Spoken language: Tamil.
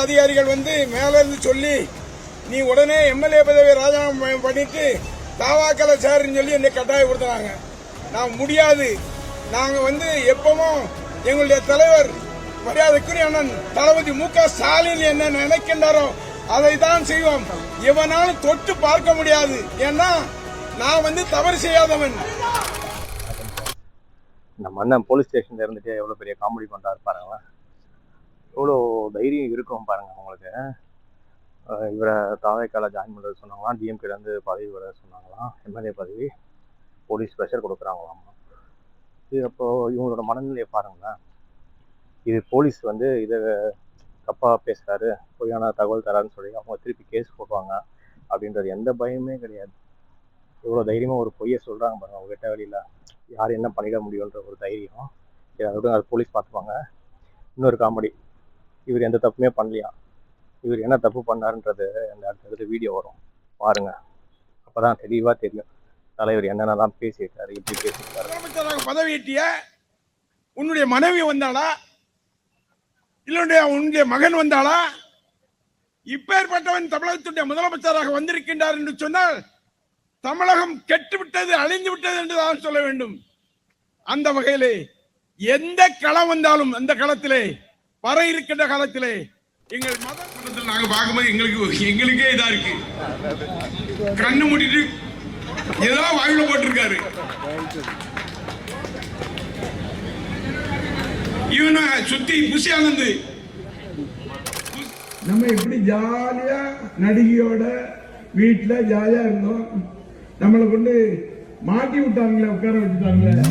அதிகாரிகள் வந்து மேல இருந்து சொல்லி நீ உடனே எம்எல்ஏ பதவியை ராஜினாமா பண்ணிட்டு தாவாக்கல சேருன்னு சொல்லி என்னை கட்டாயப்படுத்துறாங்க. நான் முடியாது. நாங்க வந்து எப்பவும் எங்களுடைய தலைவர் மரியாதைக்குரிய அண்ணன் தளபதி மு.க. ஸ்டாலின் என்ன நினைக்கின்றாரோ அதை தான் செய்வோம். எவனாலும் தொட்டு பார்க்க முடியாது. ஏன்னா நான் வந்து தவறு செய்யாதவன். நம்ம அண்ணன் போலீஸ் ஸ்டேஷன்ல இருந்துட்டு எவ்வளவு பெரிய காமெடி பண்றாரு பாருங்களா. எவ்வளோ தைரியம் இருக்கும் பாருங்க உங்களுக்கு. இவரை தாவேக்கால ஜாயின் பண்ணுறது சொன்னாங்களாம், டிஎம்கேலேருந்து பதவி வர சொன்னாங்களாம், எம்எல்ஏ பதவி, போலீஸ் ப்ரெஷர் கொடுக்குறாங்களாமா. இது அப்போது இவங்களோட மனநிலையை பாருங்களேன். இது போலீஸ் வந்து இதை தப்பாக பேசுகிறாரு, பொய்யான தகவல் தராருன்னு சொல்லி அவங்க திருப்பி கேஸ் போடுவாங்க அப்படின்றது எந்த பயமே கிடையாது. இவ்வளோ தைரியமாக ஒரு பொய்யை சொல்கிறாங்க பாருங்க, அவங்க கிட்ட வழியில் யார் என்ன பண்ணிட முடியுன்ற ஒரு தைரியம். அதோட அது போலீஸ் பார்த்துப்பாங்க. இன்னொரு காமெடி, இவர் எந்த தப்புமே பண்ணலையா, இவர் என்ன தப்பு பண்ணாருன்றது அந்த அடுத்தது வீடியோ வரும் பாருங்க. அப்பதான் தெளிவா தெரியும் தலைவர் என்னென்னலாம் பேசியிருக்காரு, எப்படி பேசியிருக்காரு. முதலமைச்சராக பதவியேற்றிய உன்னுடைய மனைவி வந்தாளா, இல்ல உன்னுடைய மகன் வந்தாளா? இப்பேற்பட்டவன் தமிழகத்துடைய முதலமைச்சராக வந்திருக்கின்றார் என்று சொன்னால் தமிழகம் கெட்டுவிட்டது, அழிந்து விட்டது என்று தான் சொல்ல வேண்டும். அந்த வகையிலே எந்த களம் வந்தாலும் அந்த களத்திலே வர இருக்கின்ற காலத்திலே எங்கள் மதத்தில் நாங்க பார்க்கும்போது எங்களுக்கே இதா இருக்கு. கண்ணு மூடிட்டு ஏதோ வாயில போட்டிருக்காரு. இவனை சுத்தி புசி ஆனந்து நம்ம எப்படி ஜாலியா நடிகையோட வீட்டுல ஜாலியா இருந்தோம். நம்மளை கொண்டு மாட்டி விட்டாங்களே, உட்கார வச்சுட்டாங்களே.